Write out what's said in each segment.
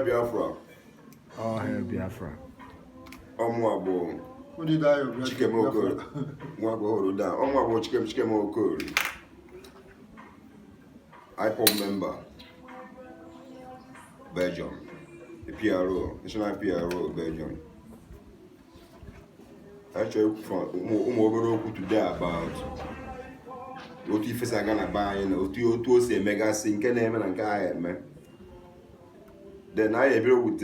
Biafra. All hail Biafra. Omwabo. Who did I of Chicken Moko. Mwabo down. Omwabo Chicken Moko. IPOB member. Belgium. The PRO. National PRO Belgium. Actually, from today about what you face are gonna buy, what you say mega sing name and guy, man. Then I agree with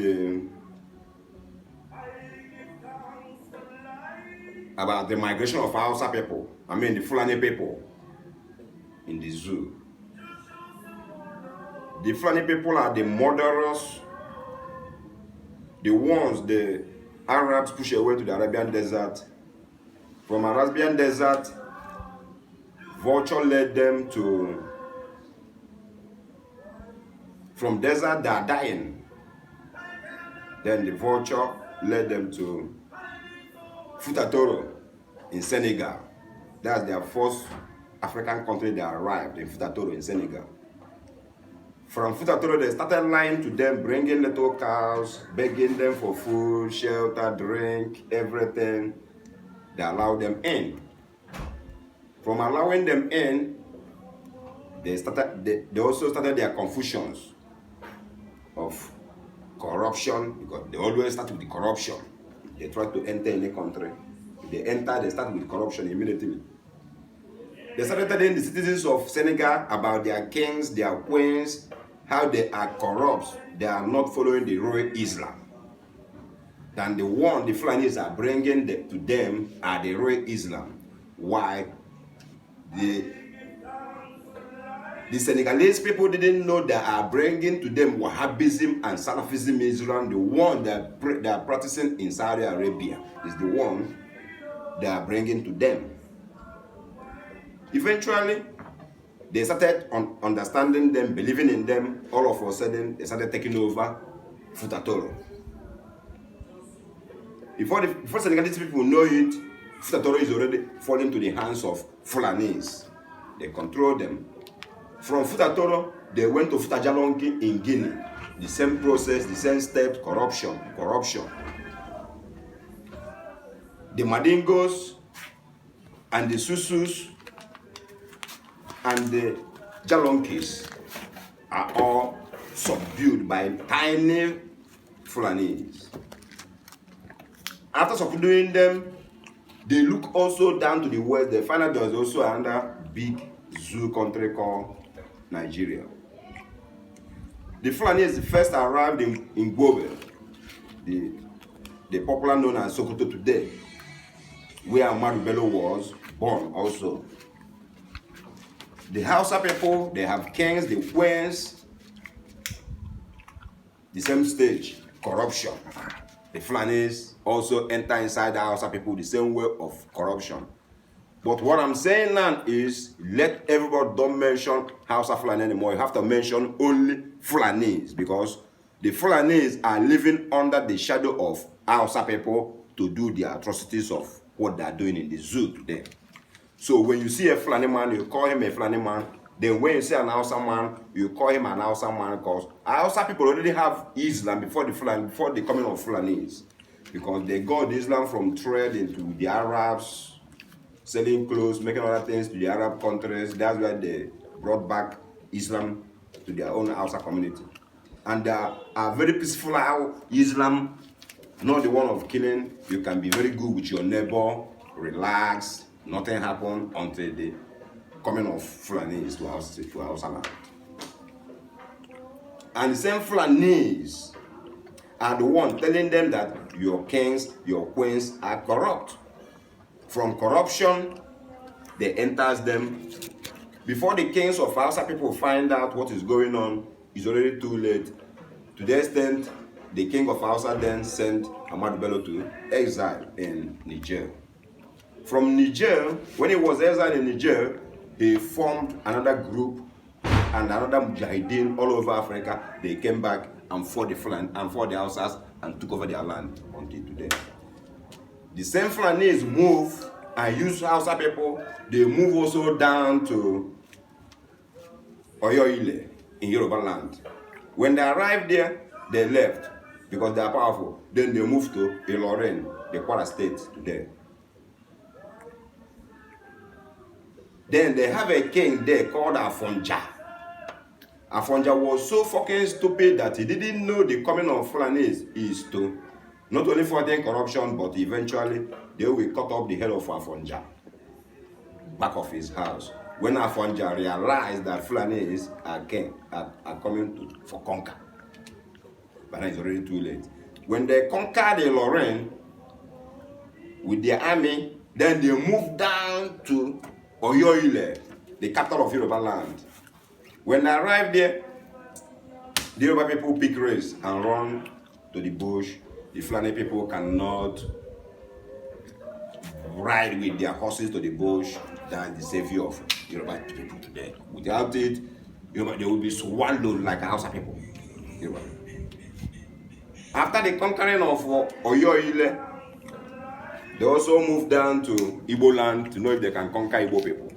about the migration of Hausa people. I mean the Fulani people in the zoo. The Fulani people are the murderers, the ones the Arabs push away to the Arabian desert. From Arabian desert, vulture led them to, from desert they are dying. Then the vulture led them to Futatoro in Senegal. That's their first African country they arrived in Futatoro in Senegal. From Futatoro, they started lying to them, bringing little cows, begging them for food, shelter, drink, everything. They allowed them in. From allowing them in, they also started their confusions of corruption, because they always start with the corruption. They try to enter any country. If they enter, they start with corruption immediately. They started telling the citizens of Senegal about their kings, their queens, how they are corrupt. They are not following the royal Islam. Than the one the Fulanis are bringing to them are the royal Islam. Why? The Senegalese people didn't know they are bringing to them Wahhabism and Salafism Islam. The one that they are practicing in Saudi Arabia is the one they are bringing to them. Eventually, they started understanding them, believing in them. All of a sudden, they started taking over Futatoro. Before Senegalese people know it, Futatoro is already falling to the hands of Fulanis. They control them. From Futatoro, they went to Futajalonki in Guinea. The same process, the same steps, corruption. The Madingos and the Susus and the Jalonkis are all subdued by tiny Fulanis. After subduing them, they look also down to the west. They find out there is also another big zoo country called Nigeria. The Fulanis first arrived in Gobe, the popular known as Sokoto today, where Ahmadu Bello was born also. The Hausa people, they have kings, the queens, the same stage, corruption. The Fulanis also enter inside the Hausa people the same way of corruption. But what I'm saying now is, let everybody don't mention Hausa Fulani anymore. You have to mention only Fulanis, because the Fulanis are living under the shadow of Hausa people to do the atrocities of what they are doing in the zoo today. So when you see a Fulani man, you call him a Fulani man. Then when you see an Hausa man, you call him an Hausa man, because Hausa people already have Islam before the coming of Fulanis. Because they got Islam from trade into the Arabs, selling clothes, making other things to the Arab countries. That's why they brought back Islam to their own Hausa community. And they are very peaceful Islam, not the one of killing. You can be very good with your neighbor, relax, nothing happen until the coming of Fulanis to Hausa land. And the same Fulanis are the one telling them that your kings, your queens are corrupt. From corruption, they enters them. Before the kings of Hausa people find out what is going on, it's already too late. To the extent, the king of Hausa then sent Ahmadu Bello to exile in Niger. From Niger, when he was exiled in Niger, he formed another group and another Mujahideen all over Africa. They came back and fought the Hausas and took over their land until today. The same Fulanis move and use Hausa people. They move also down to Oyo Ile in Yoruba land. When they arrived there, they left because they are powerful. Then they moved to Ilorin, the Kwara State today. Then they have a king there called Afonja. Afonja was so fucking stupid that he didn't know the coming of Fulanis is to not only fighting corruption, but eventually they will cut off the head of Afonja back of his house. When Afonja realized that Fulanis are coming for conquer, but now it's already too late. When they conquered the Lorraine with their army, then they moved down to Oyoile, the capital of Yoruba land. When they arrived there, the Yoruba people pick race and run to the bush. The Fulani people cannot ride with their horses to the bush. That's the savior of Yoruba people today. Without it, Yoruba, they will be swallowed like Hausa people. Yoruba. After the conquering of Oyoile, they also moved down to Igbo land to know if they can conquer Igbo people.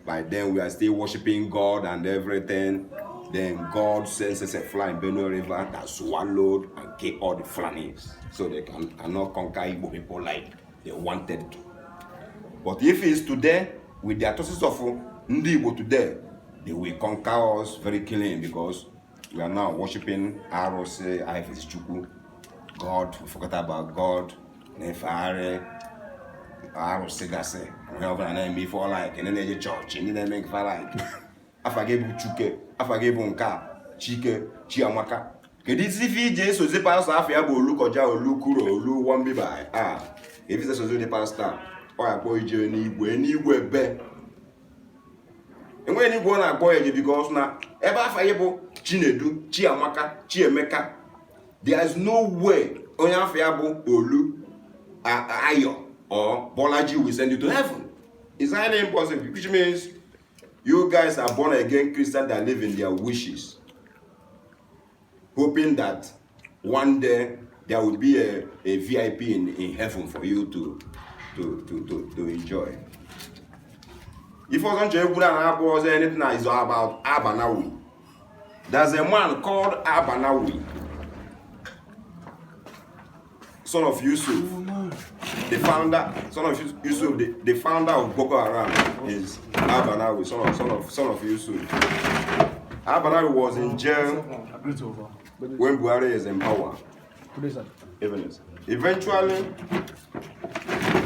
By then, we are still worshiping God and everything. Then God sends us a flying Benue River that swallowed and killed all the Fulanis. So they cannot conquer Igbo people like they wanted to. But if it's today, with the atosis of Ndi Igbo today, they will conquer us very clean because we are now worshiping Arose, Aifes Chukwu, God. We forgot about God. Nefare, Arose Gase. We have an name before like in the church, and then make for like. Afagebu Chuke, Afagebu Nka, Chike, Chiamaka. Kedisi VJ so the pastor afia bo olu koja olu kuro olu one be by. If it's so the pastor, or I boy je ni igwe be. And when you go na boy because na ebe afayebo Chinedu, Chiamaka, Chiemeka, there is no way onya afia bo olu Ayo or Bolaji will send you to heaven. It's highly impossible, which means you guys are born again Christians that live in their wishes, hoping that one day there will be a VIP in heaven for you to enjoy. If I wasn't was anything that is about Abanawi, there's a man called Abanawi, son of Yusuf, the founder, son of Yusuf, the founder of Boko Haram is Abanawi, son of Yusuf. Abanawi was in jail when Buhari is in power. Eventually,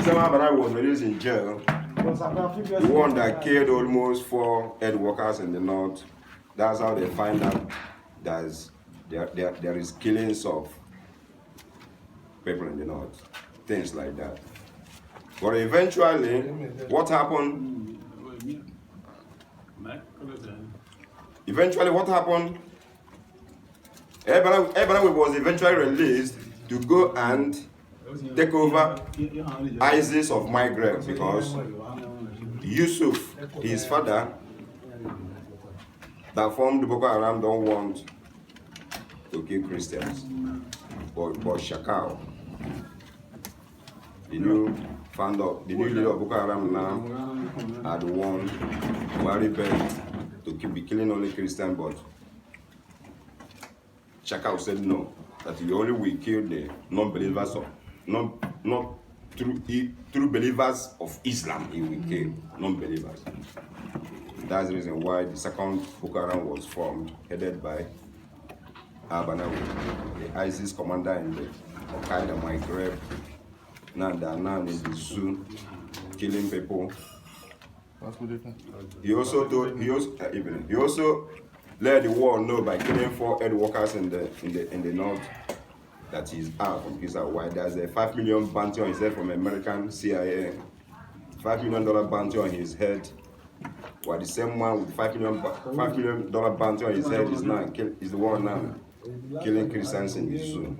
Sam Abanawi was released in jail. The one that killed almost 4 head workers in the north. That's how they find out there is killings of people in the north, things like that. But eventually, what happened? Ebanawi was eventually released to go and take over ISIS of Maghreb because Yusuf, his father, that formed Boko Haram, don't want to kill Christians. But Shakal, the new leader of Boko Haram now, had won Buhari bent to be killing only Christians, but Shakal said no, that he only will kill the non-believers of not true believers of Islam. He will kill non-believers. That's the reason why the second Boko Haram was formed, headed by Abanawi, the ISIS commander in the Al-Qaeda Maghreb. Now in the zoo, killing people. He also let the world know by killing 4 head workers in the north that he's out from his out. Why there's a $5 million bounty on his head from American CIA, $5 million bounty on his head. While the same one with $5 million bounty on his head is the one now killing Christians in the zoo.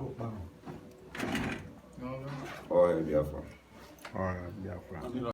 All Biafra. All right, Biafra.